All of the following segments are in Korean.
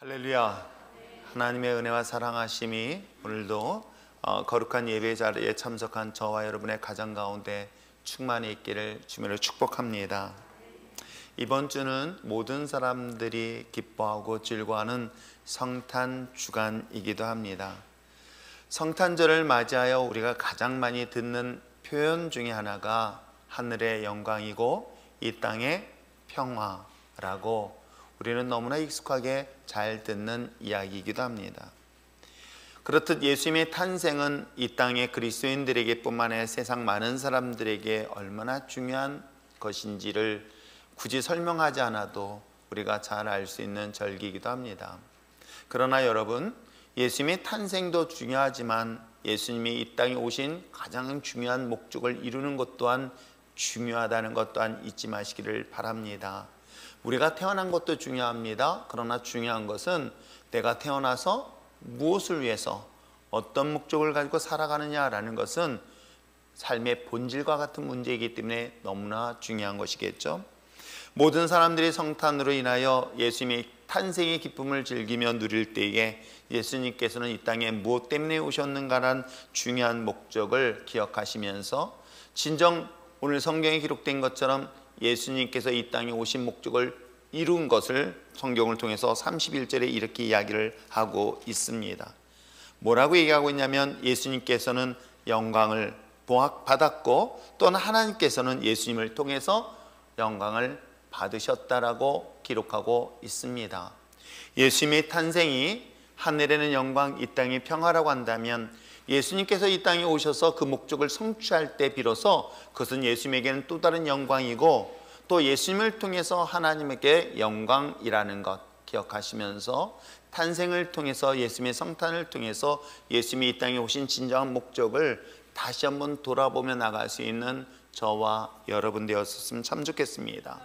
할렐루야. 하나님의 은혜와 사랑하심이 오늘도 거룩한 예배 자리에 참석한 저와 여러분의 가정 가운데 충만히 있기를 주님으로 축복합니다. 이번 주는 모든 사람들이 기뻐하고 즐거워하는 성탄 주간이기도 합니다. 성탄절을 맞이하여 우리가 가장 많이 듣는 표현 중에 하나가 하늘의 영광이고 이 땅의 평화라고 우리는 너무나 익숙하게 잘 듣는 이야기이기도 합니다. 그렇듯 예수님의 탄생은 이 땅의 그리스도인들에게 뿐만 아니라 세상 많은 사람들에게 얼마나 중요한 것인지를 굳이 설명하지 않아도 우리가 잘 알 수 있는 절기이기도 합니다. 그러나 여러분, 예수님의 탄생도 중요하지만 예수님이 이 땅에 오신 가장 중요한 목적을 이루는 것 또한 중요하다는 것 또한 잊지 마시기를 바랍니다. 우리가 태어난 것도 중요합니다. 그러나 중요한 것은 내가 태어나서 무엇을 위해서 어떤 목적을 가지고 살아가느냐라는 것은 삶의 본질과 같은 문제이기 때문에 너무나 중요한 것이겠죠. 모든 사람들이 성탄으로 인하여 예수님의 탄생의 기쁨을 즐기며 누릴 때에 예수님께서는 이 땅에 무엇 때문에 오셨는가라는 중요한 목적을 기억하시면서 진정 오늘 성경에 기록된 것처럼 예수님께서 이 땅에 오신 목적을 이룬 것을 성경을 통해서 31절에 이렇게 이야기를 하고 있습니다. 뭐라고 얘기하고 있냐면 예수님께서는 영광을 받았고 또는 하나님께서는 예수님을 통해서 영광을 받으셨다라고 기록하고 있습니다. 예수님의 탄생이 하늘에는 영광, 이 땅의 평화라고 한다면 예수님께서 이 땅에 오셔서 그 목적을 성취할 때 비로소 그것은 예수님에게는 또 다른 영광이고 또 예수님을 통해서 하나님에게 영광이라는 것 기억하시면서 탄생을 통해서 예수님의 성탄을 통해서 예수님이 이 땅에 오신 진정한 목적을 다시 한번 돌아보며 나갈 수 있는 저와 여러분 되었으면 참 좋겠습니다.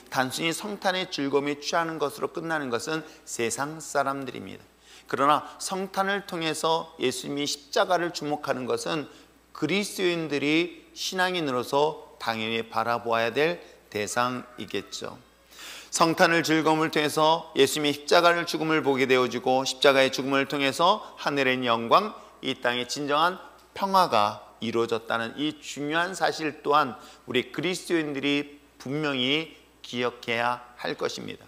단순히 성탄의 즐거움에 취하는 것으로 끝나는 것은 세상 사람들입니다. 그러나 성탄을 통해서 예수님이 십자가를 주목하는 것은 그리스도인들이 신앙인으로서 당연히 바라보아야 될 대상이겠죠. 성탄을 즐거움을 통해서 예수님이 십자가를 죽음을 보게 되어지고 십자가의 죽음을 통해서 하늘의 영광, 이 땅의 진정한 평화가 이루어졌다는 이 중요한 사실 또한 우리 그리스도인들이 분명히 기억해야 할 것입니다.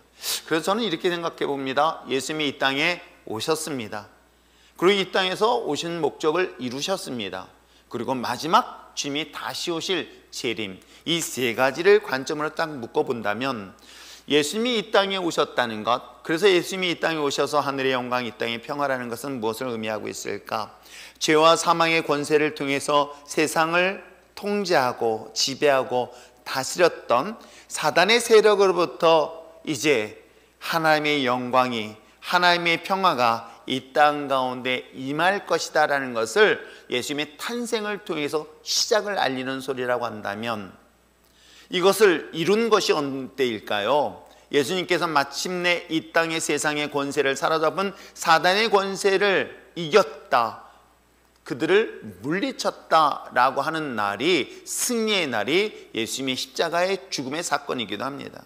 그래서 저는 이렇게 생각해 봅니다. 예수님이 이 땅에 오셨습니다. 그리고 이 땅에서 오신 목적을 이루셨습니다. 그리고 마지막 주님이 다시 오실 재림, 이 세 가지를 관점으로 딱 묶어본다면 예수님이 이 땅에 오셨다는 것, 그래서 예수님이 이 땅에 오셔서 하늘의 영광, 이 땅의 평화라는 것은 무엇을 의미하고 있을까? 죄와 사망의 권세를 통해서 세상을 통제하고 지배하고 다스렸던 사단의 세력으로부터 이제 하나님의 영광이, 하나님의 평화가 이 땅 가운데 임할 것이다 라는 것을 예수님의 탄생을 통해서 시작을 알리는 소리라고 한다면 이것을 이룬 것이 어느 때일까요? 예수님께서 마침내 이 땅의 세상의 권세를 사로잡은 사단의 권세를 이겼다, 그들을 물리쳤다라고 하는 날이, 승리의 날이 예수님의 십자가의 죽음의 사건이기도 합니다.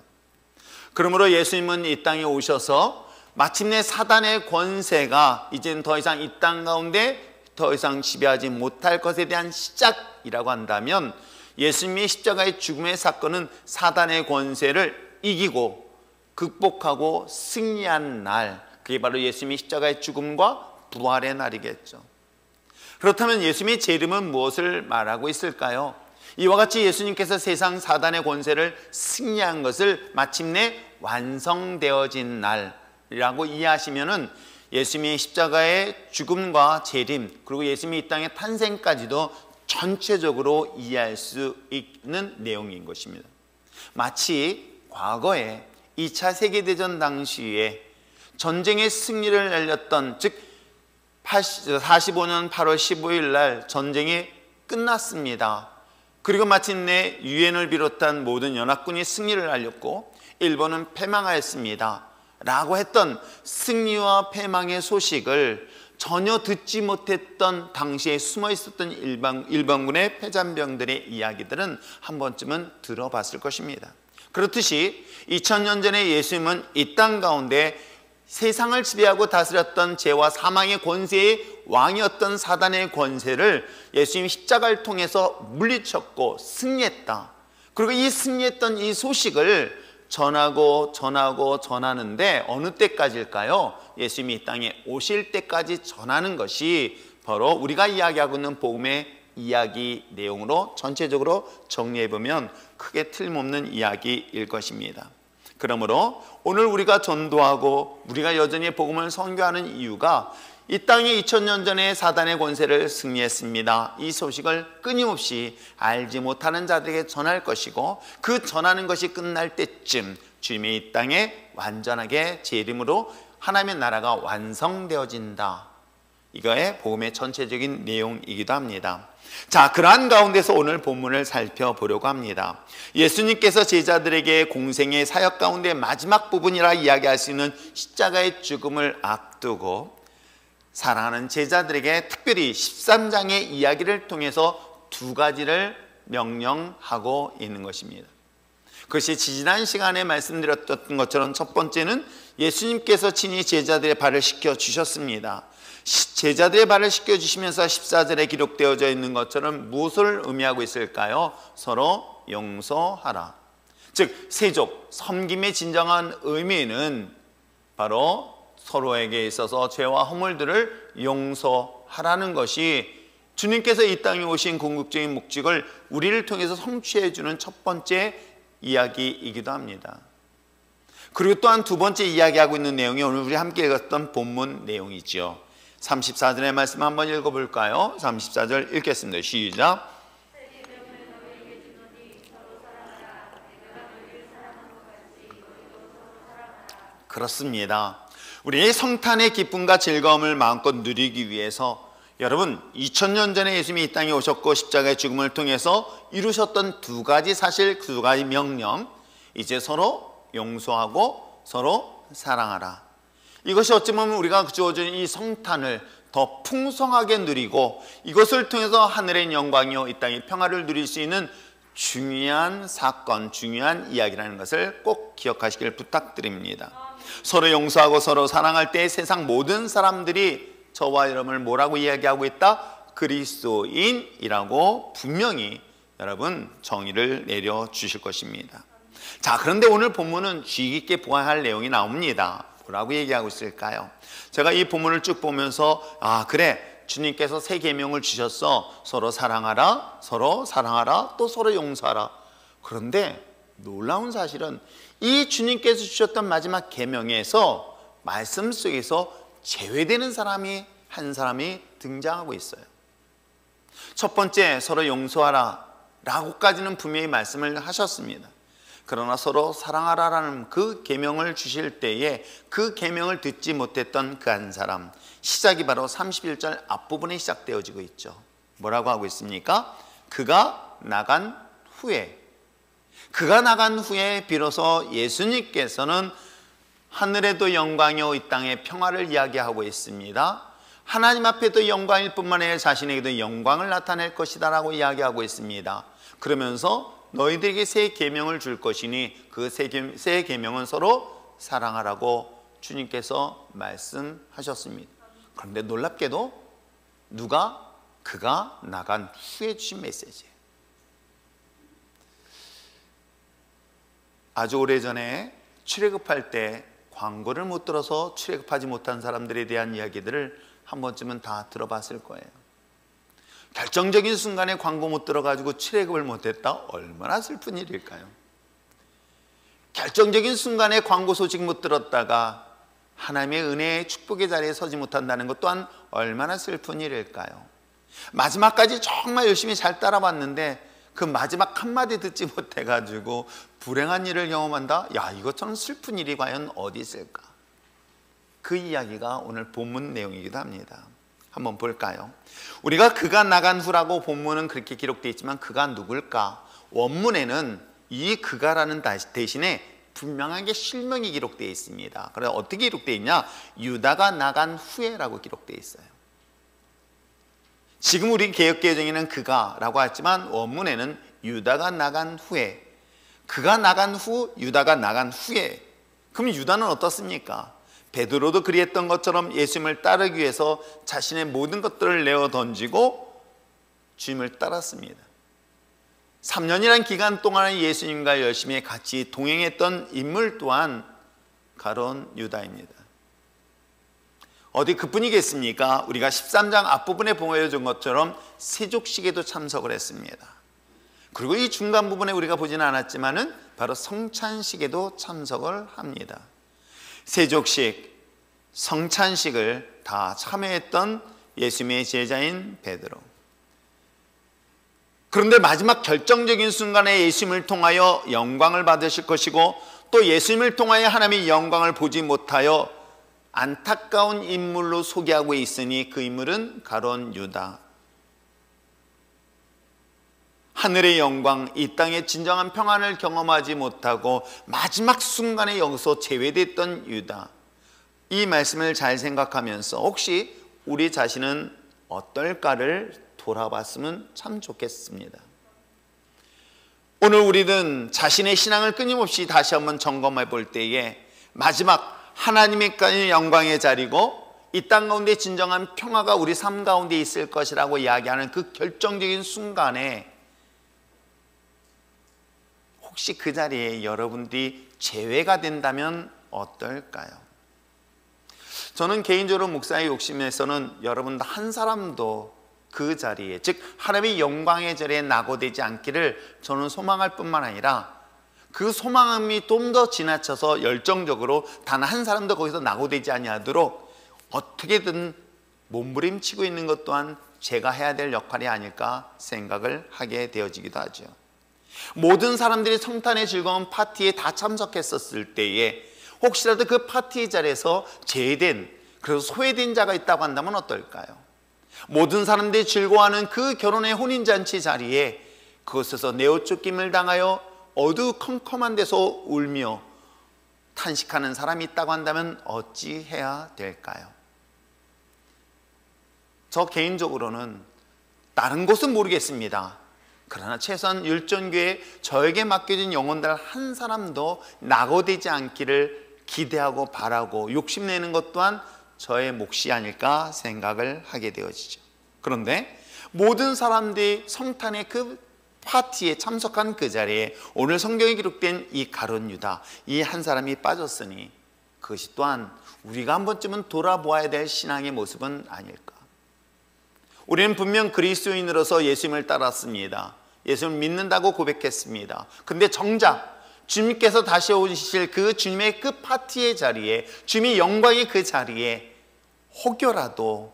그러므로 예수님은 이 땅에 오셔서 마침내 사단의 권세가 이제는 더 이상 이 땅 가운데 더 이상 지배하지 못할 것에 대한 시작이라고 한다면 예수님의 십자가의 죽음의 사건은 사단의 권세를 이기고 극복하고 승리한 날, 그게 바로 예수님의 십자가의 죽음과 부활의 날이겠죠. 그렇다면 예수님의 재림은 무엇을 말하고 있을까요? 이와 같이 예수님께서 세상 사단의 권세를 승리한 것을 마침내 완성되어진 날이라고 이해하시면은 예수님의 십자가의 죽음과 재림, 그리고 예수님이 이 땅의 탄생까지도 전체적으로 이해할 수 있는 내용인 것입니다. 마치 과거에 2차 세계대전 당시에 전쟁의 승리를 알렸던, 즉 45년 8월 15일 날 전쟁이 끝났습니다. 그리고 마침내 유엔을 비롯한 모든 연합군이 승리를 알렸고 일본은 패망하였습니다 라고 했던 승리와 패망의 소식을 전혀 듣지 못했던 당시에 숨어 있었던 일본군의 패잔병들의 이야기들은 한 번쯤은 들어봤을 것입니다. 그렇듯이 2000년 전에 예수님은 이 땅 가운데 세상을 지배하고 다스렸던 죄와 사망의 권세의 왕이었던 사단의 권세를 예수님이 십자가를 통해서 물리쳤고 승리했다. 그리고 이 승리했던 이 소식을 전하는데 어느 때까지일까요? 예수님이 이 땅에 오실 때까지 전하는 것이 바로 우리가 이야기하고 있는 복음의 이야기 내용으로 전체적으로 정리해보면 크게 틀림없는 이야기일 것입니다. 그러므로 오늘 우리가 전도하고 우리가 여전히 복음을 선교하는 이유가 이 땅에 2000년 전에 사단의 권세를 승리했습니다. 이 소식을 끊임없이 알지 못하는 자들에게 전할 것이고, 그 전하는 것이 끝날 때쯤 주님이 이 땅에 완전하게 제 이름으로 하나님의 나라가 완성되어진다. 이거의 복음의 전체적인 내용이기도 합니다. 자, 그러한 가운데서 오늘 본문을 살펴보려고 합니다. 예수님께서 제자들에게 공생의 사역 가운데 마지막 부분이라 이야기할 수 있는 십자가의 죽음을 앞두고 사랑하는 제자들에게 특별히 13장의 이야기를 통해서 두 가지를 명령하고 있는 것입니다. 그것이 지난 시간에 말씀드렸던 것처럼 첫 번째는 예수님께서 친히 제자들의 발을 씻겨 주셨습니다. 제자들의 발을 씻겨 주시면서 14절에 기록되어져 있는 것처럼 무엇을 의미하고 있을까요? 서로 용서하라. 즉 세족, 섬김의 진정한 의미는 바로 서로에게 있어서 죄와 허물들을 용서하라는 것이 주님께서 이 땅에 오신 궁극적인 목적을 우리를 통해서 성취해 주는 첫 번째 이야기이기도 합니다. 그리고 또한 두 번째 이야기하고 있는 내용이 오늘 우리 함께 읽었던 본문 내용이죠. 34절의 말씀 한번 읽어볼까요? 34절 읽겠습니다. 시작. 그렇습니다. 우리의 성탄의 기쁨과 즐거움을 마음껏 누리기 위해서 여러분 2000년 전에 예수님이 이 땅에 오셨고 십자가의 죽음을 통해서 이루셨던 두 가지 사실, 두 가지 명령, 이제 서로 용서하고 서로 사랑하라. 이것이 어찌보면 우리가 주어진 이 성탄을 더 풍성하게 누리고 이것을 통해서 하늘의 영광이요 이 땅의 평화를 누릴 수 있는 중요한 사건, 중요한 이야기라는 것을 꼭 기억하시길 부탁드립니다. 서로 용서하고 서로 사랑할 때 세상 모든 사람들이 저와 여러분을 뭐라고 이야기하고 있다? 그리스도인이라고 분명히 여러분 정의를 내려주실 것입니다. 자, 그런데 오늘 본문은 주의 깊게 보아야 할 내용이 나옵니다. 뭐라고 얘기하고 있을까요? 제가 이 본문을 쭉 보면서 그래, 주님께서 새 계명을 주셨어. 서로 사랑하라, 서로 사랑하라, 또 서로 용서하라. 그런데 놀라운 사실은 이 주님께서 주셨던 마지막 계명에서 말씀 속에서 제외되는 사람이 한 사람이 등장하고 있어요. 첫 번째, 서로 용서하라 라고까지는 분명히 말씀을 하셨습니다. 그러나 서로 사랑하라라는 그 계명을 주실 때에 그 계명을 듣지 못했던 그 한 사람, 시작이 바로 31절 앞부분에 시작되어지고 있죠. 뭐라고 하고 있습니까? 그가 나간 후에 비로소 예수님께서는 하늘에도 영광이요 이 땅의 평화를 이야기하고 있습니다. 하나님 앞에도 영광일 뿐만 아니라 자신에게도 영광을 나타낼 것이다 라고 이야기하고 있습니다. 그러면서 너희들에게 새 계명을 줄 것이니 그 새 계명은 서로 사랑하라고 주님께서 말씀하셨습니다. 그런데 놀랍게도 그가 나간 후에 주신 메시지예요. 아주 오래전에 출애굽할 때 광고를 못 들어서 출애굽하지 못한 사람들에 대한 이야기들을 한 번쯤은 다 들어봤을 거예요. 결정적인 순간에 광고 못 들어가지고 출애굽을 못했다? 얼마나 슬픈 일일까요? 결정적인 순간에 광고 소식 못 들었다가 하나님의 은혜의 축복의 자리에 서지 못한다는 것 또한 얼마나 슬픈 일일까요? 마지막까지 정말 열심히 잘 따라봤는데 그 마지막 한마디 듣지 못해가지고 불행한 일을 경험한다? 야, 이것처럼 슬픈 일이 과연 어디 있을까? 그 이야기가 오늘 본문 내용이기도 합니다. 한번 볼까요? 우리가 그가 나간 후라고 본문은 그렇게 기록되어 있지만 그가 누굴까? 원문에는 이 그가라는 대신에 분명하게 실명이 기록되어 있습니다. 그래서 어떻게 기록되어 있냐? 유다가 나간 후에라고 기록되어 있어요. 지금 우리 개역개정에는 그가라고 하지만 원문에는 유다가 나간 후에, 그가 나간 후, 유다가 나간 후에. 그럼 유다는 어떻습니까? 베드로도 그리했던 것처럼 예수님을 따르기 위해서 자신의 모든 것들을 내어 던지고 주님을 따랐습니다. 3년이라는 기간 동안에 예수님과 열심히 같이 동행했던 인물 또한 가룟 유다입니다. 어디 그뿐이겠습니까? 우리가 13장 앞부분에 보여준 것처럼 세족식에도 참석을 했습니다. 그리고 이 중간 부분에 우리가 보지는 않았지만은 바로 성찬식에도 참석을 합니다. 세족식, 성찬식을 다 참여했던 예수님의 제자인 베드로. 그런데 마지막 결정적인 순간에 예수님을 통하여 영광을 받으실 것이고 또 예수님을 통하여 하나님의 영광을 보지 못하여 안타까운 인물로 소개하고 있으니 그 인물은 가룟 유다. 하늘의 영광, 이 땅의 진정한 평안을 경험하지 못하고 마지막 순간에 여기서 제외됐던 유다. 이 말씀을 잘 생각하면서 혹시 우리 자신은 어떨까를 돌아봤으면 참 좋겠습니다. 오늘 우리는 자신의 신앙을 끊임없이 다시 한번 점검해 볼 때에 마지막 하나님의 영광의 자리고 이 땅 가운데 진정한 평화가 우리 삶 가운데 있을 것이라고 이야기하는 그 결정적인 순간에 혹시 그 자리에 여러분들이 제외가 된다면 어떨까요? 저는 개인적으로 목사의 욕심에서는 여러분 한 사람도 그 자리에, 즉 하나님의 영광의 자리에 낙오되지 않기를 저는 소망할 뿐만 아니라 그 소망이 좀 더 지나쳐서 열정적으로 단 한 사람도 거기서 낙오되지 아니하도록 어떻게든 몸부림치고 있는 것 또한 제가 해야 될 역할이 아닐까 생각을 하게 되어지기도 하죠. 모든 사람들이 성탄의 즐거운 파티에 다 참석했었을 때에 혹시라도 그 파티 자리에서 제외된, 그래서 소외된 자가 있다고 한다면 어떨까요? 모든 사람들이 즐거워하는 그 결혼의 혼인잔치 자리에 그곳에서 내어쫓김을 당하여 어두컴컴한 데서 울며 탄식하는 사람이 있다고 한다면 어찌해야 될까요? 저 개인적으로는 다른 곳은 모르겠습니다. 그러나 최소한 율전교회 저에게 맡겨진 영혼들 한 사람도 낙오되지 않기를 기대하고 바라고 욕심내는 것 또한 저의 몫이 아닐까 생각을 하게 되어지죠. 그런데 모든 사람들이 성탄의 그 파티에 참석한 그 자리에 오늘 성경에 기록된 이 가룟 유다, 이 한 사람이 빠졌으니 그것이 또한 우리가 한 번쯤은 돌아보아야 될 신앙의 모습은 아닐까. 우리는 분명 그리스도인으로서 예수님을 따랐습니다. 예수님을 믿는다고 고백했습니다. 근데 정작 주님께서 다시 오실 그 주님의 그 파티의 자리에, 주님의 영광의 그 자리에 혹여라도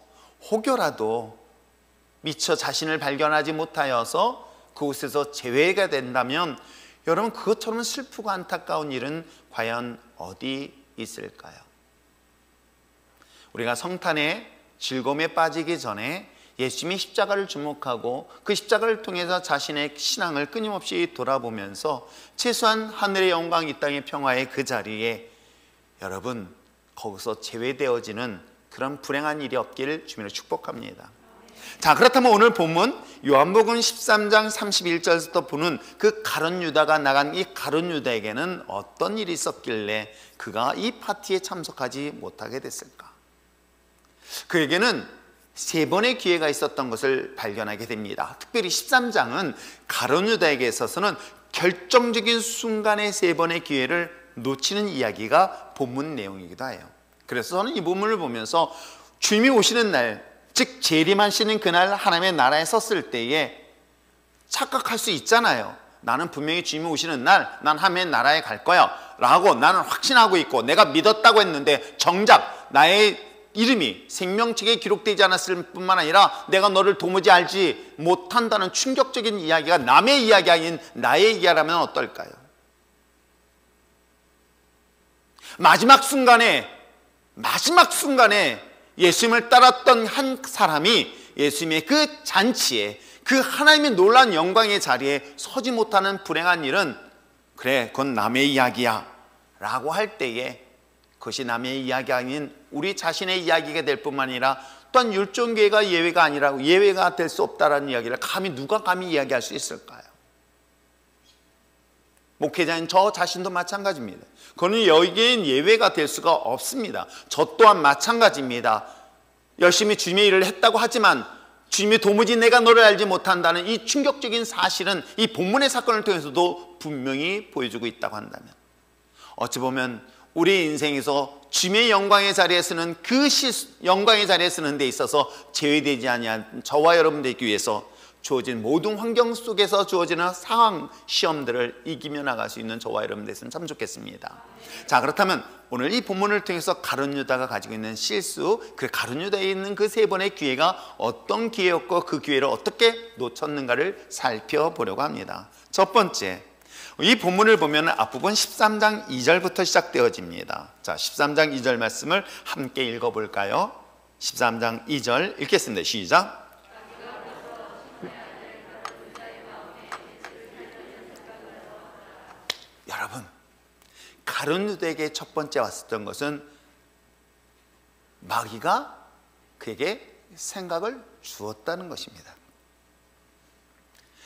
미처 자신을 발견하지 못하여서 그곳에서 제외가 된다면 여러분 그것처럼 슬프고 안타까운 일은 과연 어디 있을까요? 우리가 성탄의 즐거움에 빠지기 전에 예수님이 십자가를 주목하고 그 십자가를 통해서 자신의 신앙을 끊임없이 돌아보면서 최소한 하늘의 영광, 이 땅의 평화의 그 자리에 여러분 거기서 제외되어지는 그런 불행한 일이 없기를 주님으로 축복합니다. 자, 그렇다면 오늘 본문 요한복음 13장 31절부터 보는 그 가룟 유다가 나간 이 가룟 유다에게는 어떤 일이 있었길래 그가 이 파티에 참석하지 못하게 됐을까? 그에게는 3번의 기회가 있었던 것을 발견하게 됩니다. 특별히 13장은 가룟 유다에게 있어서는 결정적인 순간의 3번의 기회를 놓치는 이야기가 본문 내용이기도 해요. 그래서 저는 이 본문을 보면서 주님이 오시는 날, 즉 재림하시는 그날 하나님의 나라에 섰을 때에 착각할 수 있잖아요. 나는 분명히 주님이 오시는 날 난 하나님의 나라에 갈 거야 라고 나는 확신하고 있고 내가 믿었다고 했는데 정작 나의 이름이 생명책에 기록되지 않았을 뿐만 아니라 내가 너를 도무지 알지 못한다는 충격적인 이야기가 남의 이야기가 아닌 나의 이야기라면 어떨까요? 마지막 순간에 예수님을 따랐던 한 사람이 예수님의 그 잔치에, 그 하나님의 놀라운 영광의 자리에 서지 못하는 불행한 일은 그래 그건 남의 이야기야 라고 할 때에 그것이 남의 이야기가 아닌 우리 자신의 이야기가 될 뿐만 아니라 또한 율종교회가 예외가 아니라고, 예외가 될 수 없다라는 이야기를 누가 감히 이야기할 수 있을까요? 목회자인 저 자신도 마찬가지입니다. 그는 여기엔 예외가 될 수가 없습니다. 저 또한 마찬가지입니다. 열심히 주님의 일을 했다고 하지만 주님이 도무지 내가 너를 알지 못한다는 이 충격적인 사실은 이 본문의 사건을 통해서도 분명히 보여주고 있다고 한다면, 어찌 보면 우리 인생에서 주님의 영광의 자리에 서는 영광의 자리에 서는 데 있어서 제외되지 아니한 저와 여러분들에게 위해서 주어진 모든 환경 속에서 주어지는 상황, 시험들을 이기며 나갈 수 있는 저와 여러분 됐으면 참 좋겠습니다. 자, 그렇다면 오늘 이 본문을 통해서 가룟 유다가 가지고 있는 실수, 그 가룟 유다에 있는 그 세 번의 기회가 어떤 기회였고 그 기회를 어떻게 놓쳤는가를 살펴보려고 합니다. 첫 번째, 이 본문을 보면 앞부분 13장 2절부터 시작되어집니다. 자, 13장 2절 말씀을 함께 읽어볼까요? 13장 2절 읽겠습니다. 시작. 여러분, 가룟 유다에게 첫 번째 왔었던 것은 마귀가 그에게 생각을 주었다는 것입니다.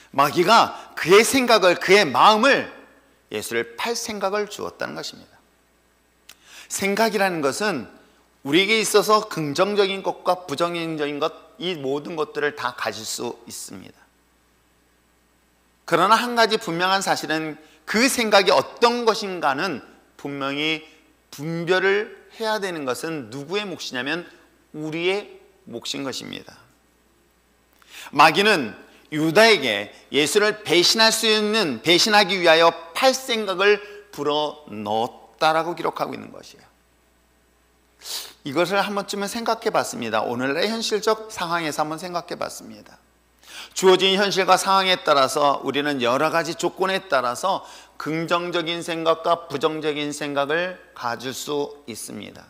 마귀가 그의 생각을, 그의 마음을, 예수를 팔 생각을 주었다는 것입니다. 생각이라는 것은 우리에게 있어서 긍정적인 것과 부정적인 것, 이 모든 것들을 다 가질 수 있습니다. 그러나 한 가지 분명한 사실은 그 생각이 어떤 것인가는 분명히 분별을 해야 되는 것은 누구의 몫이냐면 우리의 몫인 것입니다. 마귀는 유다에게 예수를 배신할 수 있는, 배신하기 위하여 팔 생각을 불어넣었다라고 기록하고 있는 것이에요. 이것을 한 번쯤은 생각해 봤습니다. 오늘날의 현실적 상황에서 한번 생각해 봤습니다. 주어진 현실과 상황에 따라서 우리는 여러 가지 조건에 따라서 긍정적인 생각과 부정적인 생각을 가질 수 있습니다.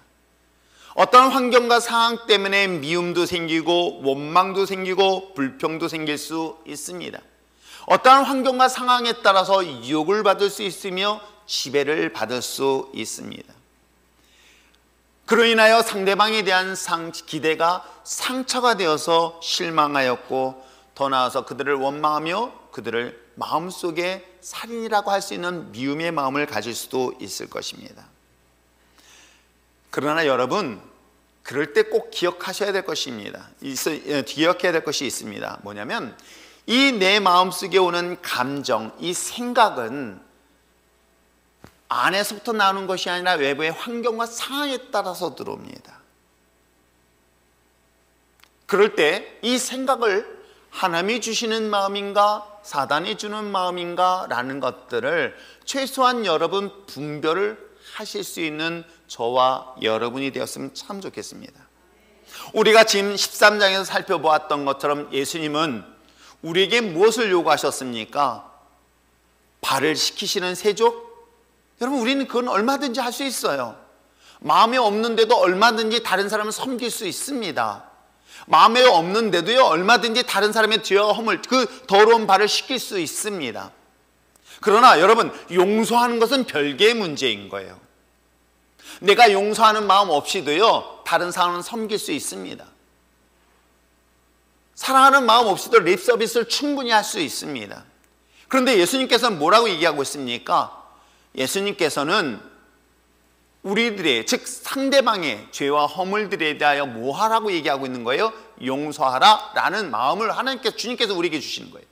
어떤 환경과 상황 때문에 미움도 생기고 원망도 생기고 불평도 생길 수 있습니다. 어떠한 환경과 상황에 따라서 유혹을 받을 수 있으며 지배를 받을 수 있습니다. 그로 인하여 상대방에 대한 기대가 상처가 되어서 실망하였고, 더 나아가서 그들을 원망하며 그들을 마음속에 살인이라고 할 수 있는 미움의 마음을 가질 수도 있을 것입니다. 그러나 여러분, 그럴 때 꼭 기억하셔야 될 것입니다. 기억해야 될 것이 있습니다. 뭐냐면 이 내 마음속에 오는 감정, 이 생각은 안에서부터 나오는 것이 아니라 외부의 환경과 상황에 따라서 들어옵니다. 그럴 때 이 생각을 하나님이 주시는 마음인가 사단이 주는 마음인가 라는 것들을 최소한 여러분 분별을 하실 수 있는 저와 여러분이 되었으면 참 좋겠습니다. 우리가 지금 13장에서 살펴보았던 것처럼 예수님은 우리에게 무엇을 요구하셨습니까? 발을 씻기시는 세족? 여러분, 우리는 그건 얼마든지 할 수 있어요. 마음에 없는데도 얼마든지 다른 사람을 섬길 수 있습니다. 마음에 없는데도요, 얼마든지 다른 사람의 죄와 허물, 그 더러운 발을 씻길 수 있습니다. 그러나 여러분, 용서하는 것은 별개의 문제인 거예요. 내가 용서하는 마음 없이도요, 다른 사람은 섬길 수 있습니다. 사랑하는 마음 없이도 립 서비스를 충분히 할 수 있습니다. 그런데 예수님께서는 뭐라고 얘기하고 있습니까? 예수님께서는 우리들의, 즉 상대방의 죄와 허물들에 대하여 뭐 하라고 얘기하고 있는 거예요? 용서하라 라는 마음을 주님께서 우리에게 주시는 거예요.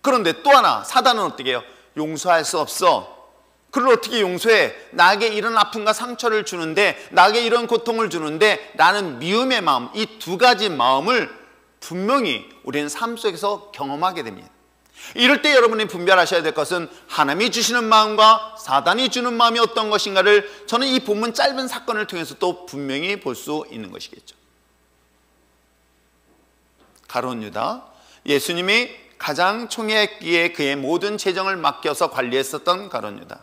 그런데 또 하나, 사단은 어떻게 해요? 용서할 수 없어. 그를 어떻게 용서해? 나에게 이런 아픔과 상처를 주는데, 나에게 이런 고통을 주는데, 라는 미움의 마음, 이 두 가지 마음을 분명히 우리는 삶 속에서 경험하게 됩니다. 이럴 때 여러분이 분별하셔야 될 것은 하나님이 주시는 마음과 사단이 주는 마음이 어떤 것인가를 저는 이 본문 짧은 사건을 통해서 또 분명히 볼 수 있는 것이겠죠. 가룟 유다, 예수님이 가장 총애했기에 그의 모든 재정을 맡겨서 관리했었던 가룟 유다.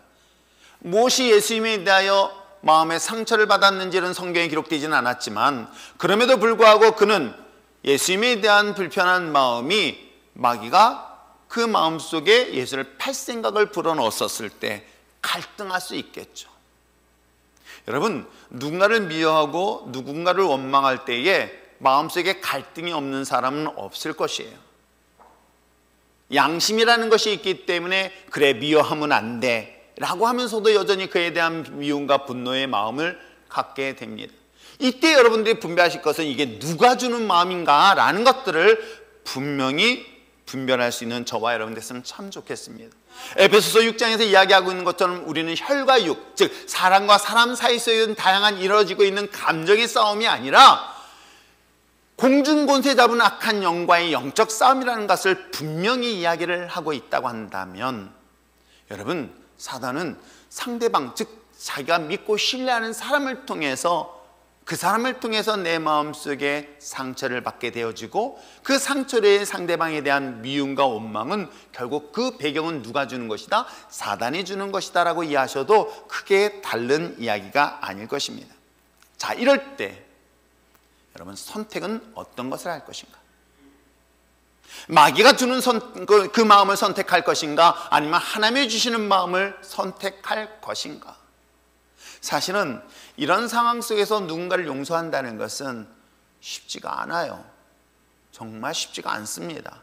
무엇이 예수님에 대하여 마음의 상처를 받았는지는 성경에 기록되지는 않았지만, 그럼에도 불구하고 그는 예수님에 대한 불편한 마음이 마귀가 그 마음속에 예수를 팔 생각을 불어넣었을 때 갈등할 수 있겠죠. 여러분, 누군가를 미워하고 누군가를 원망할 때에 마음속에 갈등이 없는 사람은 없을 것이에요. 양심이라는 것이 있기 때문에 그래 미워하면 안 돼 라고 하면서도 여전히 그에 대한 미움과 분노의 마음을 갖게 됩니다. 이때 여러분들이 분별하실 것은 이게 누가 주는 마음인가 라는 것들을 분명히 분별할 수 있는 저와 여러분 됐으면 참 좋겠습니다. 에베소서 6장에서 이야기하고 있는 것처럼 우리는 혈과 육, 즉 사람과 사람 사이에서 다양한 이루어지고 있는 감정의 싸움이 아니라 공중권세 잡은 악한 영과의 영적 싸움이라는 것을 분명히 이야기를 하고 있다고 한다면, 여러분, 사단은 상대방, 즉 자기가 믿고 신뢰하는 사람을 통해서, 그 사람을 통해서 내 마음속에 상처를 받게 되어지고, 그 상처의 상대방에 대한 미움과 원망은 결국 그 배경은 누가 주는 것이다? 사단이 주는 것이다 라고 이해하셔도 크게 다른 이야기가 아닐 것입니다. 자, 이럴 때 여러분, 선택은 어떤 것을 할 것인가? 마귀가 주는 그 마음을 선택할 것인가? 아니면 하나님이 주시는 마음을 선택할 것인가? 사실은 이런 상황 속에서 누군가를 용서한다는 것은 쉽지가 않아요. 정말 쉽지가 않습니다.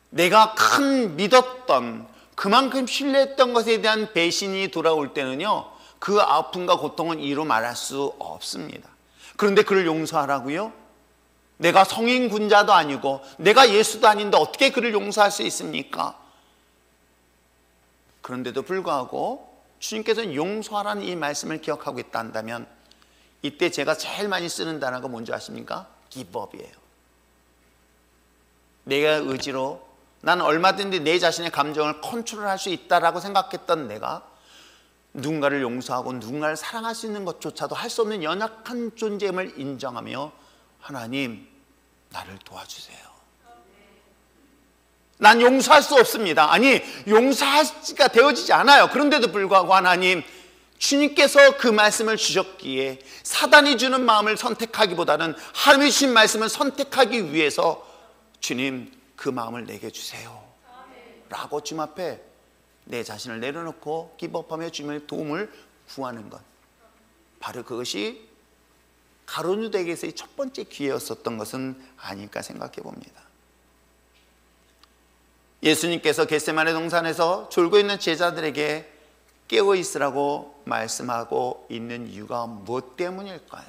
내가 큰 믿었던, 그만큼 신뢰했던 것에 대한 배신이 돌아올 때는요, 그 아픔과 고통은 이루 말할 수 없습니다. 그런데 그를 용서하라고요? 내가 성인 군자도 아니고 내가 예수도 아닌데 어떻게 그를 용서할 수 있습니까? 그런데도 불구하고 주님께서는 용서하라는 이 말씀을 기억하고 있다 한다면, 이때 제가 제일 많이 쓰는 단어가 뭔지 아십니까? 기법이에요. 내가 의지로 나는 얼마든지 내 자신의 감정을 컨트롤할 수 있다라고 생각했던 내가 누군가를 용서하고 누군가를 사랑할 수 있는 것조차도 할 수 없는 연약한 존재임을 인정하며, 하나님, 나를 도와주세요. 난 용서할 수 없습니다. 아니, 용서가 되어지지 않아요. 그런데도 불구하고 하나님, 주님께서 그 말씀을 주셨기에 사단이 주는 마음을 선택하기보다는 하나님이 주신 말씀을 선택하기 위해서 주님, 그 마음을 내게 주세요 라고 주님 앞에 내 자신을 내려놓고 기법하며 주님의 도움을 구하는 것, 바로 그것이 가룟 유다에게서의 첫 번째 기회였었던 것은 아닐까 생각해 봅니다. 예수님께서 겟세마네 동산에서 졸고 있는 제자들에게 깨어 있으라고 말씀하고 있는 이유가 무엇 때문일까요?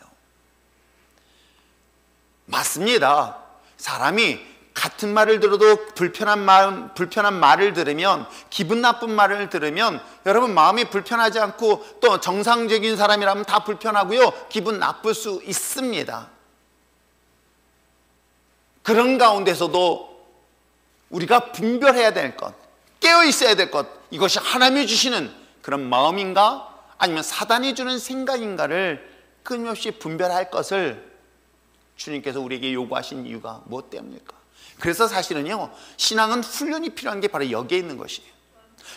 맞습니다. 사람이 같은 말을 들어도 불편한 말을 들으면, 기분 나쁜 말을 들으면 여러분 마음이 불편하지 않고, 또 정상적인 사람이라면 다 불편하고요, 기분 나쁠 수 있습니다. 그런 가운데서도 우리가 분별해야 될 것, 깨어 있어야 될 것, 이것이 하나님이 주시는 그런 마음인가 아니면 사단이 주는 생각인가를 끊임없이 분별할 것을 주님께서 우리에게 요구하신 이유가 무엇 때문일까? 그래서 사실은요, 신앙은 훈련이 필요한 게 바로 여기에 있는 것이에요.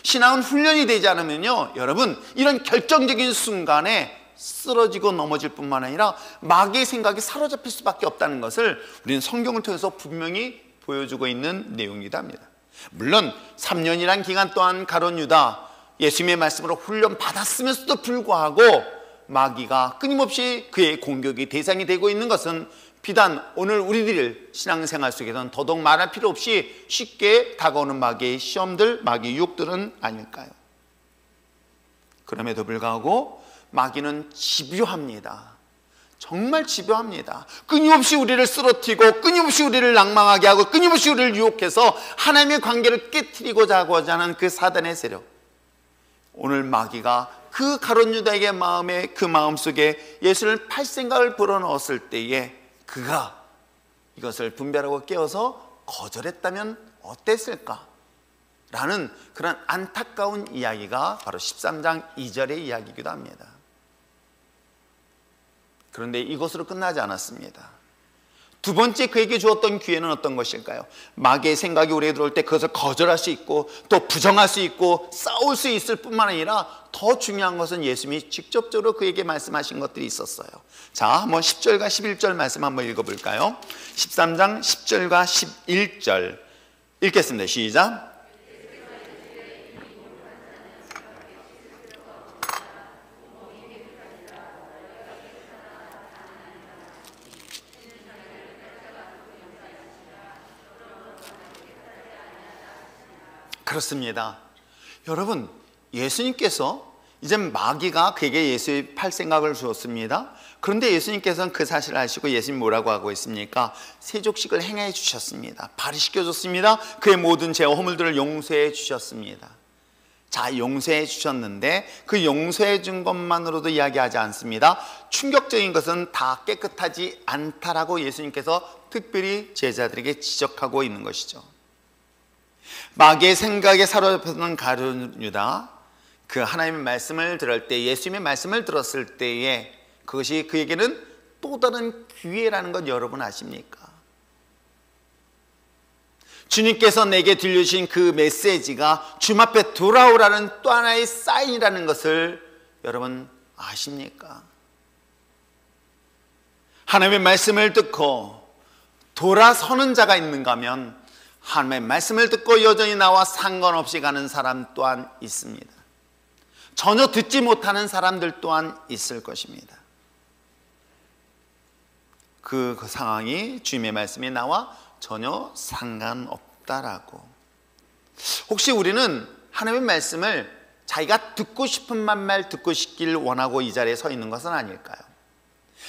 신앙은 훈련이 되지 않으면요, 여러분, 이런 결정적인 순간에 쓰러지고 넘어질 뿐만 아니라 마귀의 생각이 사로잡힐 수밖에 없다는 것을 우리는 성경을 통해서 분명히 보여주고 있는 내용이기도 합니다. 물론 3년이란 기간 동안 가룟 유다, 예수님의 말씀으로 훈련 받았으면서도 불구하고 마귀가 끊임없이 그의 공격의 대상이 되고 있는 것은 비단 오늘 우리들 신앙생활 속에서는 더더욱 말할 필요 없이 쉽게 다가오는 마귀의 시험들, 마귀의 유혹들은 아닐까요? 그럼에도 불구하고 마귀는 집요합니다. 정말 집요합니다. 끊임없이 우리를 쓰러뜨리고 끊임없이 우리를 낭망하게 하고 끊임없이 우리를 유혹해서 하나님의 관계를 깨트리고자 하고자 하는 그 사단의 세력, 오늘 마귀가 그 가룟 유다에게 그 마음속에 예수를 팔 생각을 불어넣었을 때에 그가 이것을 분별하고 깨어서 거절했다면 어땠을까? 라는 그런 안타까운 이야기가 바로 13장 2절의 이야기이기도 합니다. 그런데 이것으로 끝나지 않았습니다. 두 번째 그에게 주었던 기회는 어떤 것일까요? 마귀의 생각이 우리에게 들어올 때 그것을 거절할 수 있고 또 부정할 수 있고 싸울 수 있을 뿐만 아니라 더 중요한 것은 예수님이 직접적으로 그에게 말씀하신 것들이 있었어요. 자, 한번 10절과 11절 말씀 한번 읽어볼까요? 13장 10절과 11절 읽겠습니다. 시작. 그렇습니다. 여러분, 예수님께서 이제 마귀가 그에게 예수의 팔 생각을 주었습니다. 그런데 예수님께서는 그 사실을 아시고 예수님 뭐라고 하고 있습니까? 세족식을 행해 주셨습니다. 발휘시켜 줬습니다. 그의 모든 죄와 허물들을 용서해 주셨습니다. 자, 용서해 주셨는데 그 용서해 준 것만으로도 이야기하지 않습니다. 충격적인 것은 다 깨끗하지 않다라고 예수님께서 특별히 제자들에게 지적하고 있는 것이죠. 마귀의 생각에 사로잡혔던 가룟 유다, 그 하나님의 말씀을 들을 때, 예수님의 말씀을 들었을 때에 그것이 그에게는 또 다른 기회라는 것 여러분 아십니까? 주님께서 내게 들려주신 그 메시지가 주님 앞에 돌아오라는 또 하나의 사인이라는 것을 여러분 아십니까? 하나님의 말씀을 듣고 돌아서는 자가 있는가 하면 하나님의 말씀을 듣고 여전히 나와 상관없이 가는 사람 또한 있습니다. 전혀 듣지 못하는 사람들 또한 있을 것입니다. 그 상황이 주님의 말씀에 나와 전혀 상관없다라고. 혹시 우리는 하나님의 말씀을 자기가 듣고 싶은 말 듣고 싶길 원하고 이 자리에 서 있는 것은 아닐까요?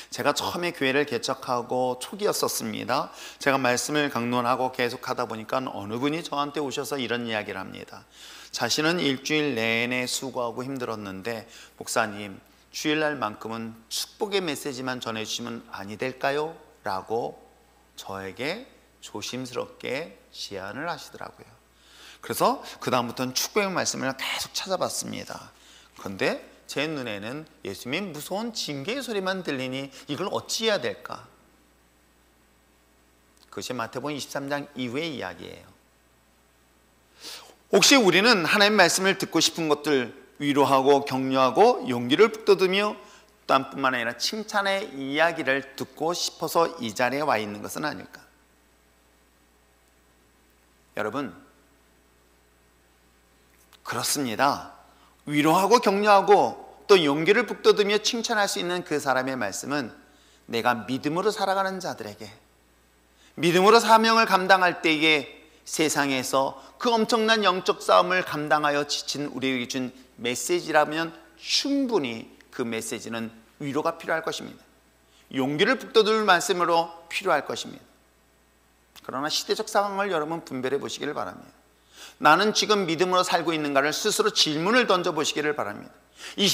제가 처음에 교회를 개척하고 초기였었습니다. 제가 말씀을 강론하고 계속 하다 보니까 어느 분이 저한테 오셔서 이런 이야기를 합니다. 자신은 일주일 내내 수고하고 힘들었는데 목사님, 주일날만큼은 축복의 메시지만 전해주시면 아니 될까요? 라고 저에게 조심스럽게 제안을 하시더라고요. 그래서 그 다음부터는 축복의 말씀을 계속 찾아봤습니다. 그런데 제 눈에는 예수님의 무서운 징계의 소리만 들리니 이걸 어찌해야 될까? 그것이 마태복음 23장 이후의 이야기예요. 혹시 우리는 하나님의 말씀을 듣고 싶은 것들, 위로하고 격려하고 용기를 북돋으며 또한 뿐만 아니라 칭찬의 이야기를 듣고 싶어서 이 자리에 와 있는 것은 아닐까? 여러분, 그렇습니다. 위로하고 격려하고 또 용기를 북돋으며 칭찬할 수 있는 그 사람의 말씀은 내가 믿음으로 살아가는 자들에게, 믿음으로 사명을 감당할 때에 세상에서 그 엄청난 영적 싸움을 감당하여 지친 우리에게 준 메시지라면 충분히 그 메시지는 위로가 필요할 것입니다. 용기를 북돋을 말씀으로 필요할 것입니다. 그러나 시대적 상황을 여러분 분별해 보시기를 바랍니다. 나는 지금 믿음으로 살고 있는가를 스스로 질문을 던져보시기를 바랍니다. 이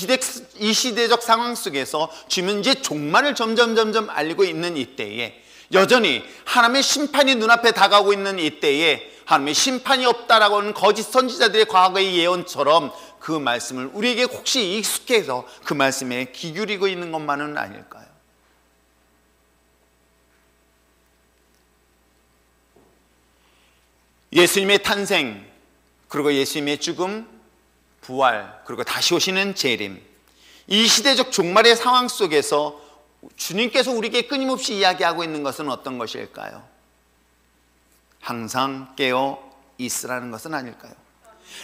시대적 상황 속에서 주님은 이제 종말을 점점 알리고 있는 이때에, 여전히 하나님의 심판이 눈앞에 다가오고 있는 이때에 하나님의 심판이 없다라고 하는 거짓 선지자들의 과거의 예언처럼 그 말씀을 우리에게 혹시 익숙해서 그 말씀에 귀 기울이고 있는 것만은 아닐까요? 예수님의 탄생, 그리고 예수님의 죽음, 부활, 그리고 다시 오시는 재림, 이 시대적 종말의 상황 속에서 주님께서 우리에게 끊임없이 이야기하고 있는 것은 어떤 것일까요? 항상 깨어 있으라는 것은 아닐까요?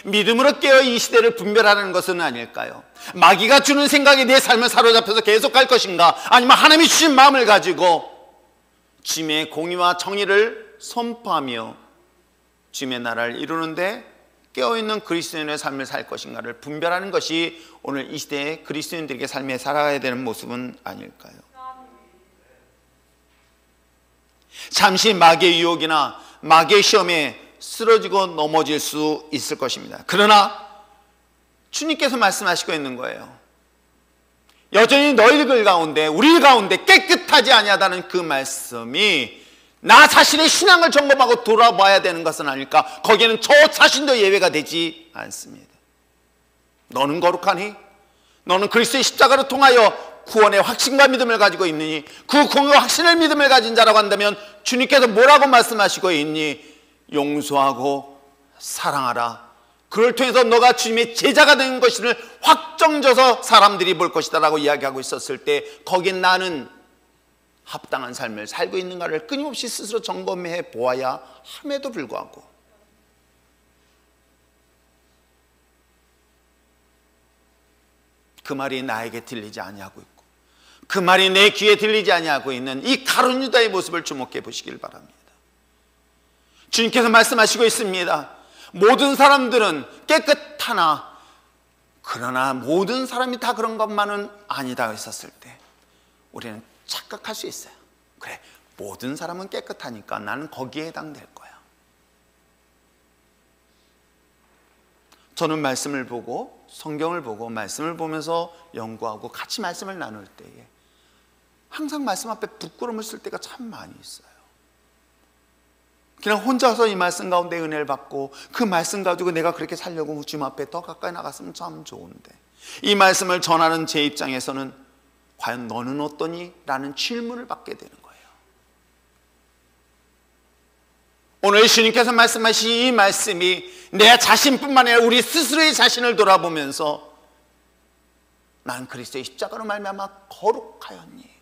믿음으로 깨어 이 시대를 분별하는 것은 아닐까요? 마귀가 주는 생각에 내 삶을 사로잡혀서 계속 갈 것인가? 아니면 하나님이 주신 마음을 가지고 주님의 공의와 정의를 선포하며 주님의 나라를 이루는데 깨어있는 그리스도인의 삶을 살 것인가를 분별하는 것이 오늘 이 시대의 그리스도인들에게 삶에 살아가야 되는 모습은 아닐까요? 잠시 마귀의 유혹이나 마귀의 시험에 쓰러지고 넘어질 수 있을 것입니다. 그러나 주님께서 말씀하시고 있는 거예요. 여전히 너희들 가운데, 우리 가운데 깨끗하지 아니하다는 그 말씀이 나 자신의 신앙을 점검하고 돌아봐야 되는 것은 아닐까? 거기에는 저 자신도 예외가 되지 않습니다. 너는 거룩하니? 너는 그리스도의 십자가로 통하여 구원의 확신과 믿음을 가지고 있느니, 그 구원의 확신을 믿음을 가진 자라고 한다면 주님께서 뭐라고 말씀하시고 있니? 용서하고 사랑하라. 그걸 통해서 너가 주님의 제자가 되는 것을 확정져서 사람들이 볼 것이다 라고 이야기하고 있었을 때, 거긴 나는 합당한 삶을 살고 있는가를 끊임없이 스스로 점검해 보아야 함에도 불구하고 그 말이 나에게 들리지 아니하고 있고 그 말이 내 귀에 들리지 아니하고 있는 이 가룟 유다의 모습을 주목해 보시길 바랍니다. 주님께서 말씀하시고 있습니다. 모든 사람들은 깨끗하나 그러나 모든 사람이 다 그런 것만은 아니다 했었을 때 우리는 착각할 수 있어요. 그래, 모든 사람은 깨끗하니까 나는 거기에 해당될 거야. 저는 말씀을 보고 성경을 보고 말씀을 보면서 연구하고 같이 말씀을 나눌 때에 항상 말씀 앞에 부끄러움을 쓸 때가 참 많이 있어요. 그냥 혼자서 이 말씀 가운데 은혜를 받고 그 말씀 가지고 내가 그렇게 살려고 주님 앞에 더 가까이 나갔으면 참 좋은데, 이 말씀을 전하는 제 입장에서는 과연 너는 어떠니? 라는 질문을 받게 되는 거예요. 오늘 주님께서 말씀하신 이 말씀이 내 자신뿐만 아니라 우리 스스로의 자신을 돌아보면서 난 그리스도의 십자가로 말미암아 거룩하였니?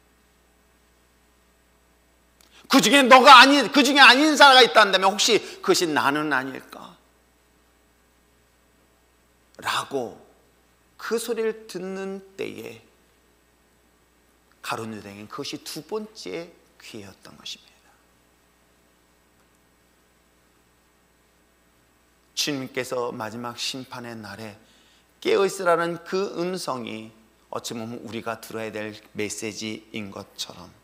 그 중에 그 중에 아닌 자가 있다면 혹시 그것이 나는 아닐까? 라고 그 소리를 듣는 때에 가룟 유다에게는 그것이 두 번째 기회였던 것입니다. 주님께서 마지막 심판의 날에 깨어있으라는 그 음성이 어찌 보면 우리가 들어야 될 메시지인 것처럼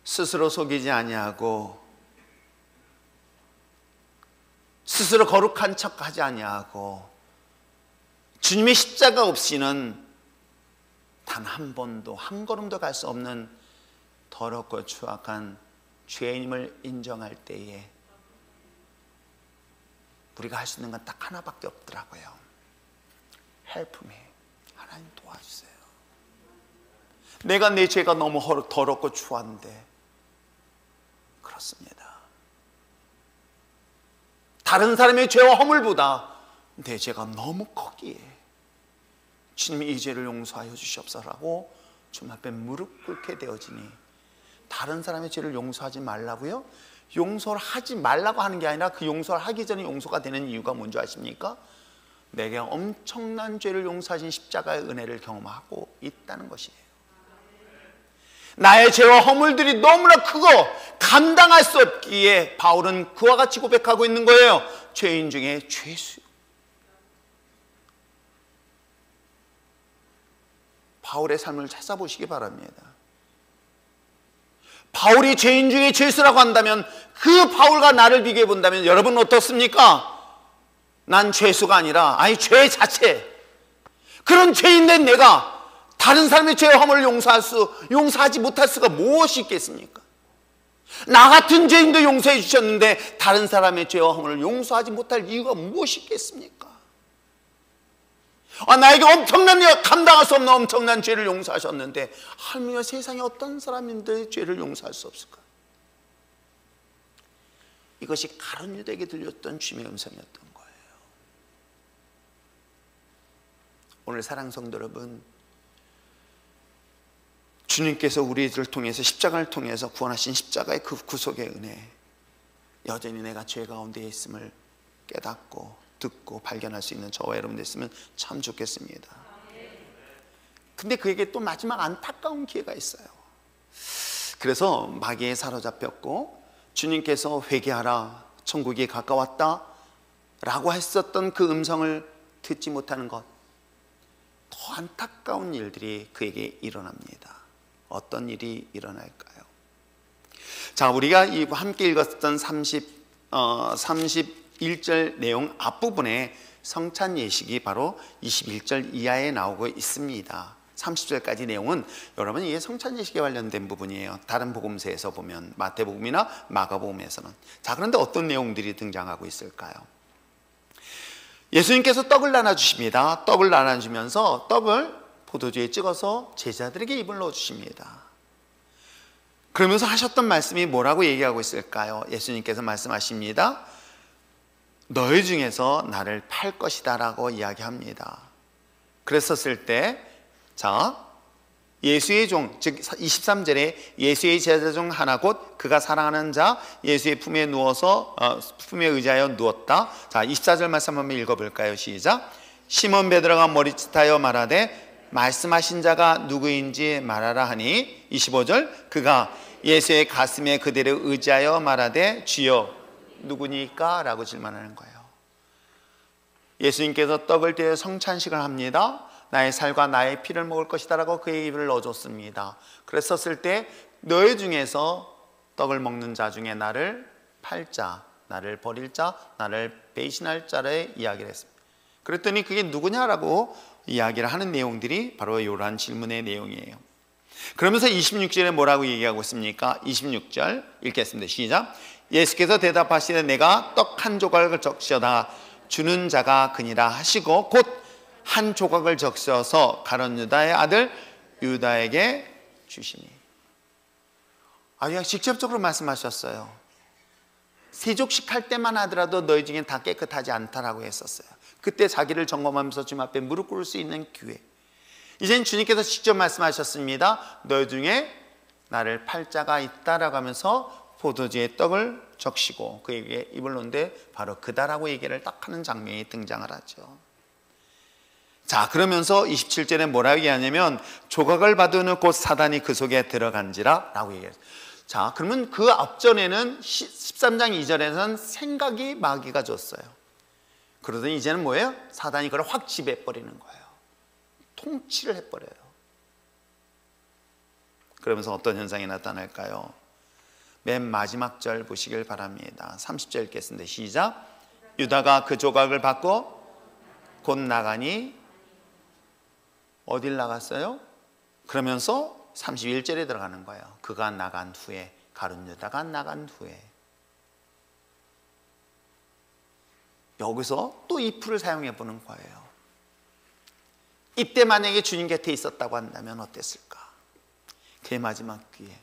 스스로 속이지 아니하고 스스로 거룩한 척하지 아니하고 주님의 십자가 없이는 단 한 번도 한 걸음도 갈 수 없는 더럽고 추악한 죄인임을 인정할 때에 우리가 할 수 있는 건 딱 하나밖에 없더라고요. Help me. 하나님 도와주세요. 내가 내 죄가 너무 더럽고 추한데 그렇습니다. 다른 사람의 죄와 허물보다 내 죄가 너무 크기에 주님이 이 죄를 용서하여 주시옵소서라고 주님 앞에 무릎 꿇게 되어지니, 다른 사람의 죄를 용서하지 말라고요? 용서를 하지 말라고 하는 게 아니라 그 용서를 하기 전에 용서가 되는 이유가 뭔지 아십니까? 내게 엄청난 죄를 용서하신 십자가의 은혜를 경험하고 있다는 것이에요. 나의 죄와 허물들이 너무나 크고 감당할 수 없기에 바울은 그와 같이 고백하고 있는 거예요. 죄인 중에 죄수. 바울의 삶을 찾아보시기 바랍니다. 바울이 죄인 중에 죄수라고 한다면 그 바울과 나를 비교해 본다면 여러분 어떻습니까? 난 죄수가 아니라 죄 자체. 그런 죄인된 내가 다른 사람의 죄와 허물을 용서하지 못할 수가 무엇이 있겠습니까? 나 같은 죄인도 용서해 주셨는데 다른 사람의 죄와 허물을 용서하지 못할 이유가 무엇이 있겠습니까? 나에게 엄청난, 감당할 수 없는 엄청난 죄를 용서하셨는데 하물며 세상에 어떤 사람인데 죄를 용서할 수 없을까? 이것이 가룟 유다에게 들렸던 주님의 음성이었던 거예요. 오늘 사랑 성도 여러분, 주님께서 우리들을 통해서 십자가를 통해서 구원하신 십자가의 그 구속의 은혜, 여전히 내가 죄 가운데 있음을 깨닫고 듣고 발견할 수 있는 저와 여러분 됐으면 참 좋겠습니다. 근데 그에게 또 마지막 안타까운 기회가 있어요. 그래서 마귀에 사로잡혔고 주님께서 회개하라, 천국이 가까웠다 라고 했었던 그 음성을 듣지 못하는 것, 더 안타까운 일들이 그에게 일어납니다. 어떤 일이 일어날까요? 자, 우리가 함께 읽었던 31절 내용 앞부분에 성찬 예식이 바로 21절 이하에 나오고 있습니다. 30절까지 내용은 여러분 이게 성찬 예식에 관련된 부분이에요. 다른 복음서에서 보면 마태복음이나 마가복음에서는. 자, 그런데 어떤 내용들이 등장하고 있을까요? 예수님께서 떡을 나눠주십니다. 떡을 나눠주면서 떡을 포도주에 찍어서 제자들에게 입을 넣어주십니다. 그러면서 하셨던 말씀이 뭐라고 얘기하고 있을까요? 예수님께서 말씀하십니다. 너희 중에서 나를 팔 것이다 라고 이야기합니다. 그랬었을 때, 자, 예수의 종, 즉 23절에 예수의 제자 중 하나 곧 그가 사랑하는 자 예수의 품에 누워서 품에 의지하여 누웠다. 자, 24절 말씀 한번 읽어볼까요? 시작. 시몬 베드로가 머리짓하여 말하되 말씀하신 자가 누구인지 말하라 하니 25절 그가 예수의 가슴에 그대로 의지하여 말하되 주여 누구니까? 라고 질문하는 거예요. 예수님께서 떡을 떼어 성찬식을 합니다. 나의 살과 나의 피를 먹을 것이다 라고 그의 입을 넣어줬습니다. 그랬었을 때 너희 중에서 떡을 먹는 자 중에 나를 팔 자, 나를 버릴 자, 나를 배신할 자를 이야기를 했습니다. 그랬더니 그게 누구냐라고 이야기를 하는 내용들이 바로 이러한 질문의 내용이에요. 그러면서 26절에 뭐라고 얘기하고 있습니까? 26절 읽겠습니다. 시작. 예수께서 대답하시되 내가 떡 한 조각을 적셔다 주는 자가 그니라 하시고 곧 한 조각을 적셔서 가룟 유다의 아들 유다에게 주시니. 그냥 직접적으로 말씀하셨어요. 세족식 할 때만 하더라도 너희 중에 다 깨끗하지 않다라고 했었어요. 그때 자기를 점검하면서 주님 앞에 무릎 꿇을 수 있는 기회. 이제는 주님께서 직접 말씀하셨습니다. 너희 중에 나를 팔 자가 있다라고 하면서 포도주에 떡을 적시고 그에게 입을 놓는데 바로 그다라고 얘기를 딱 하는 장면이 등장을 하죠. 자, 그러면서 27절에 뭐라고 얘기하냐면 조각을 받으는 곧 사단이 그 속에 들어간지라 라고 얘기해요. 자, 그러면 그 앞전에는 13장 2절에서는 생각이 마귀가 줬어요. 그러더니 이제는 뭐예요? 사단이 그걸 확 지배해버리는 거예요. 통치를 해버려요. 그러면서 어떤 현상이 나타날까요? 맨 마지막 절 보시길 바랍니다. 30절 읽겠습니다. 시작. 유다가 그 조각을 받고 곧 나가니 어딜 나갔어요? 그러면서 31절에 들어가는 거예요. 그가 나간 후에, 가룟 유다가 나간 후에. 여기서 또 if를 사용해 보는 거예요. 이때 만약에 주님 곁에 있었다고 한다면 어땠을까? 그의 마지막 기회.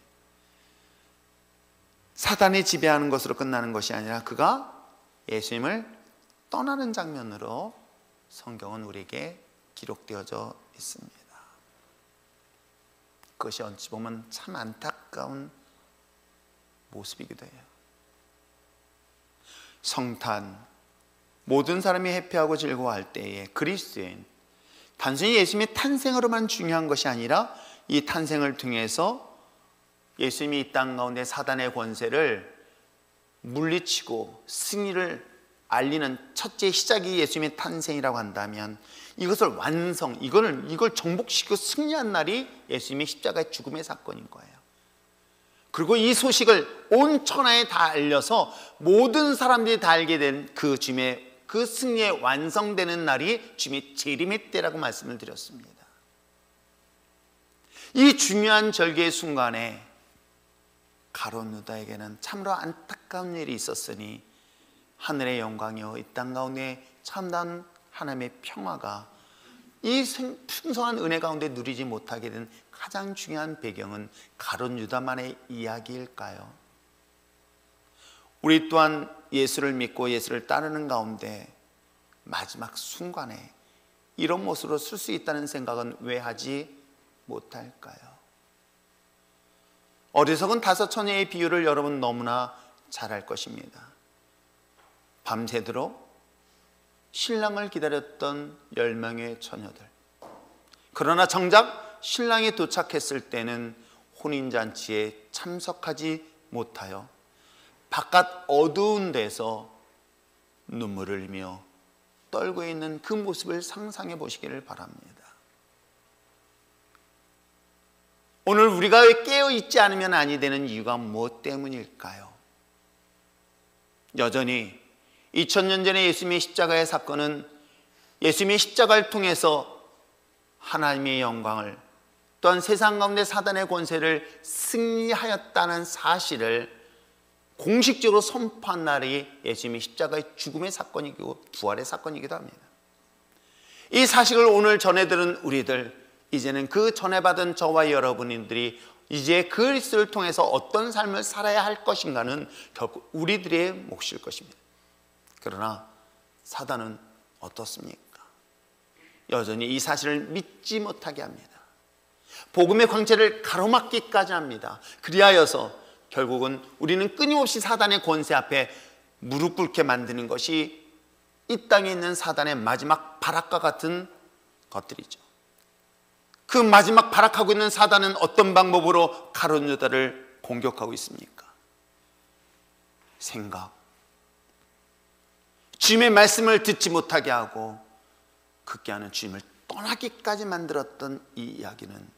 사단이 지배하는 것으로 끝나는 것이 아니라 그가 예수님을 떠나는 장면으로 성경은 우리에게 기록되어져 있습니다. 그것이 어찌 보면 참 안타까운 모습이기도 해요. 성탄, 모든 사람이 해피하고 즐거워할 때에 그리스도인, 단순히 예수님의 탄생으로만 중요한 것이 아니라 이 탄생을 통해서 예수님이 이 땅 가운데 사단의 권세를 물리치고 승리를 알리는 첫째 시작이 예수님의 탄생이라고 한다면 이것을 완성, 이걸 정복시키고 승리한 날이 예수님의 십자가의 죽음의 사건인 거예요. 그리고 이 소식을 온 천하에 다 알려서 모든 사람들이 다 알게 된 그 주님의 그 승리의 완성되는 날이 주님의 재림의 때라고 말씀을 드렸습니다. 이 중요한 절기의 순간에 가룟 유다에게는 참으로 안타까운 일이 있었으니 하늘의 영광이요 이 땅 가운데 참다운 하나님의 평화가 이 풍성한 은혜 가운데 누리지 못하게 된 가장 중요한 배경은 가룟 유다만의 이야기일까요? 우리 또한 예수를 믿고 예수를 따르는 가운데 마지막 순간에 이런 모습으로 쓸 수 있다는 생각은 왜 하지 못할까요? 어리석은 5처녀의 비유를 여러분 너무나 잘 알 것입니다. 밤새도록 신랑을 기다렸던 10명의 처녀들. 그러나 정작 신랑이 도착했을 때는 혼인잔치에 참석하지 못하여 바깥 어두운 데서 눈물을 흘리며 떨고 있는 그 모습을 상상해 보시기를 바랍니다. 오늘 우리가 왜 깨어있지 않으면 아니 되는 이유가 무엇 때문일까요? 여전히 2000년 전에 예수님의 십자가의 사건은 예수님의 십자가를 통해서 하나님의 영광을 또한 세상 가운데 사단의 권세를 승리하였다는 사실을 공식적으로 선포한 날이 예수님의 십자가의 죽음의 사건이고 부활의 사건이기도 합니다. 이 사실을 오늘 전해 들은 우리들, 이제는 그 전해받은 저와 여러분들이 이제 그리스도를 통해서 어떤 삶을 살아야 할 것인가는 결국 우리들의 몫일 것입니다. 그러나 사단은 어떻습니까? 여전히 이 사실을 믿지 못하게 합니다. 복음의 광채를 가로막기까지 합니다. 그리하여서 결국은 우리는 끊임없이 사단의 권세 앞에 무릎 꿇게 만드는 것이 이 땅에 있는 사단의 마지막 발악과 같은 것들이죠. 그 마지막 발악하고 있는 사단은 어떤 방법으로 가룟 유다를 공격하고 있습니까? 생각. 주님의 말씀을 듣지 못하게 하고 극기하는 주님을 떠나기까지 만들었던 이 이야기는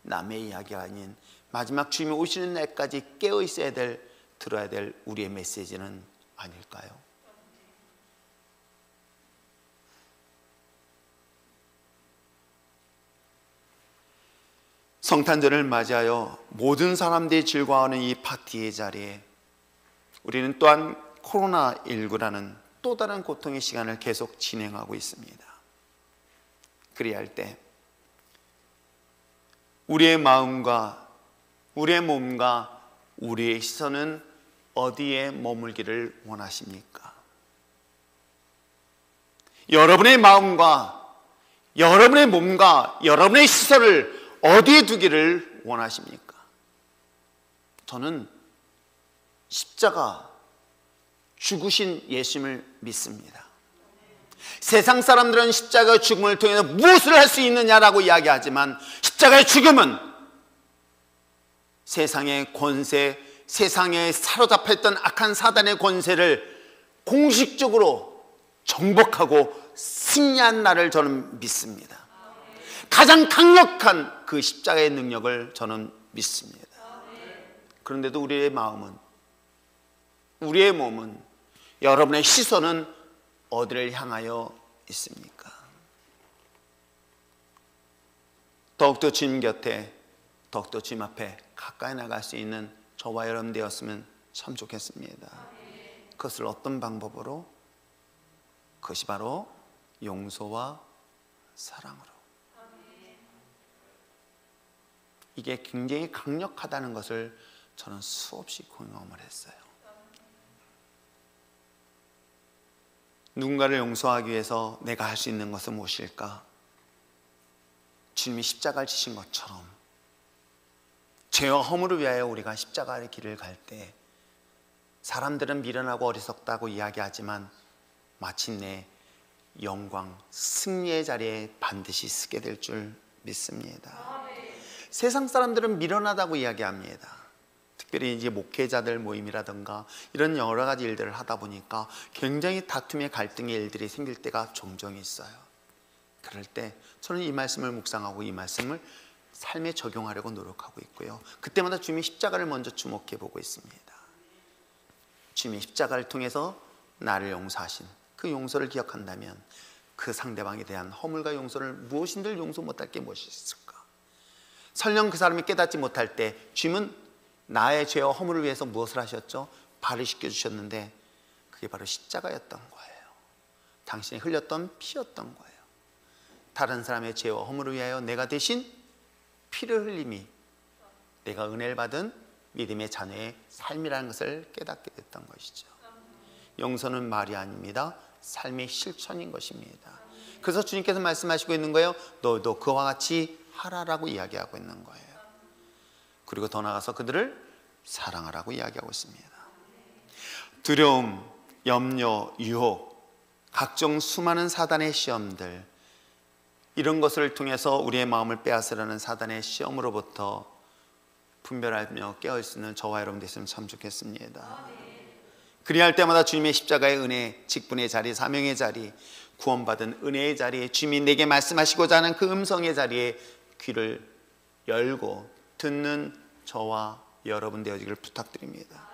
남의 이야기가 아닌 마지막 주님이 오시는 날까지 깨어 있어야 될, 들어야 될 우리의 메시지는 아닐까요? 성탄절을 맞이하여 모든 사람들이 즐거워하는 이 파티의 자리에 우리는 또한 코로나19라는 또 다른 고통의 시간을 계속 진행하고 있습니다. 그리야 할 때 우리의 마음과 우리의 몸과 우리의 시선은 어디에 머물기를 원하십니까? 여러분의 마음과 여러분의 몸과 여러분의 시선을 어디에 두기를 원하십니까? 저는 십자가 죽으신 예수님을 믿습니다. 세상 사람들은 십자가의 죽음을 통해서 무엇을 할 수 있느냐라고 이야기하지만 십자가의 죽음은 세상의 권세, 세상에 사로잡혀 있던 악한 사단의 권세를 공식적으로 정복하고 승리한 날을 저는 믿습니다. 가장 강력한 그 십자가의 능력을 저는 믿습니다. 그런데도 우리의 마음은, 우리의 몸은, 여러분의 시선은 어디를 향하여 있습니까? 더욱더 주님 곁에, 더욱더 주님 앞에 가까이 나갈 수 있는 저와 여러분 되었으면 참 좋겠습니다. 그것을 어떤 방법으로? 그것이 바로 용서와 사랑으로. 이게 굉장히 강력하다는 것을 저는 수없이 경험을 했어요. 누군가를 용서하기 위해서 내가 할 수 있는 것은 무엇일까? 주님이 십자가를 지신 것처럼 죄와 허물을 위하여 우리가 십자가의 길을 갈 때 사람들은 미련하고 어리석다고 이야기하지만 마침내 영광, 승리의 자리에 반드시 서게 될 줄 믿습니다. 세상 사람들은 미련하다고 이야기합니다. 특별히 이제 목회자들 모임이라든가 이런 여러 가지 일들을 하다 보니까 굉장히 다툼의 갈등의 일들이 생길 때가 종종 있어요. 그럴 때 저는 이 말씀을 묵상하고 이 말씀을 삶에 적용하려고 노력하고 있고요. 그때마다 주님의 십자가를 먼저 주목해 보고 있습니다. 주님의 십자가를 통해서 나를 용서하신 그 용서를 기억한다면 그 상대방에 대한 허물과 용서를 무엇인들 용서 못할 게 무엇이 있을까? 설령 그 사람이 깨닫지 못할 때 주님은 나의 죄와 허물을 위해서 무엇을 하셨죠? 발을 씻겨주셨는데 그게 바로 십자가였던 거예요. 당신이 흘렸던 피였던 거예요. 다른 사람의 죄와 허물을 위하여 내가 대신 피를 흘림이 내가 은혜를 받은 믿음의 자녀의 삶이라는 것을 깨닫게 됐던 것이죠. 용서는 말이 아닙니다. 삶의 실천인 것입니다. 그래서 주님께서 말씀하시고 있는 거예요. 너도 그와 같이 하라라고 이야기하고 있는 거예요. 그리고 더 나아가서 그들을 사랑하라고 이야기하고 있습니다. 두려움, 염려, 유혹, 각종 수많은 사단의 시험들, 이런 것을 통해서 우리의 마음을 빼앗으려는 사단의 시험으로부터 분별하며 깨어있을 수 있는 저와 여러분 됐으면 참 좋겠습니다. 그리할 때마다 주님의 십자가의 은혜, 직분의 자리, 사명의 자리, 구원받은 은혜의 자리에 주님이 내게 말씀하시고자 하는 그 음성의 자리에 귀를 열고 듣는 저와 여러분 되어지기를 부탁드립니다.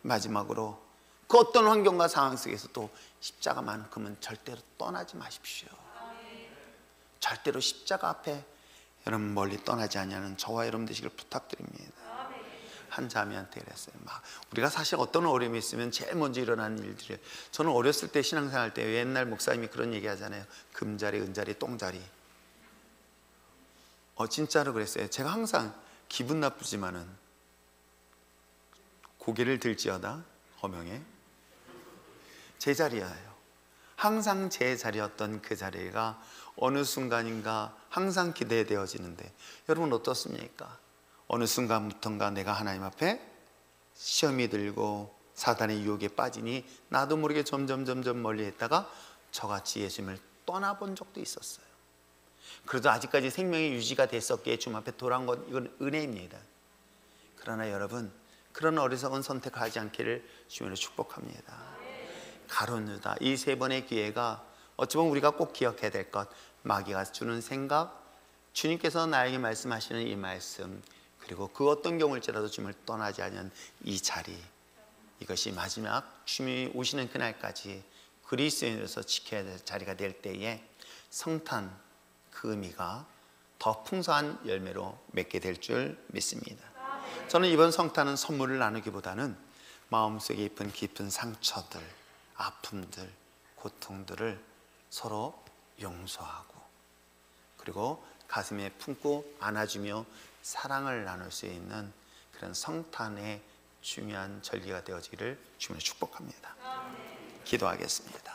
마지막으로 그 어떤 환경과 상황 속에서도 십자가만큼은 절대로 떠나지 마십시오. 절대로 십자가 앞에 여러분 멀리 떠나지 않냐는 저와 여러분 되시길 부탁드립니다. 한 자매한테 그랬어요. 우리가 사실 어떤 어려움이 있으면 제일 먼저 일어나는 일들이, 저는 어렸을 때 신앙생활 때 옛날 목사님이 그런 얘기 하잖아요. 금자리, 은자리, 똥자리. 진짜로 그랬어요. 제가 항상 기분 나쁘지만은 고개를 들지어다 허명에 제 자리예요. 항상 제 자리였던 그 자리가 어느 순간인가 항상 기대되어지는데 여러분 어떻습니까? 어느 순간부터인가 내가 하나님 앞에 시험이 들고 사단의 유혹에 빠지니 나도 모르게 점점 멀리 했다가 저같이 예수님을 떠나본 적도 있었어요. 그래도 아직까지 생명이 유지가 됐었기에 주님 앞에 돌아온 것, 이건 은혜입니다. 그러나 여러분, 그런 어리석은 선택하지 않기를 주님으로 축복합니다. 가룟 유다, 이 세 번의 기회가 어찌 보면 우리가 꼭 기억해야 될 것, 마귀가 주는 생각, 주님께서 나에게 말씀하시는 이 말씀, 그리고 그 어떤 경우일지라도 주님을 떠나지 않은 이 자리, 이것이 마지막 주님이 오시는 그날까지 그리스도인으로서 지켜야 될 자리가 될 때에 성탄 그 의미가 더 풍성한 열매로 맺게 될 줄 믿습니다. 저는 이번 성탄은 선물을 나누기보다는 마음속에 깊은 상처들, 아픔들, 고통들을 서로 용서하고, 그리고 가슴에 품고 안아주며 사랑을 나눌 수 있는 그런 성탄의 중요한 절기가 되어지기를 주님으로 축복합니다. 기도하겠습니다.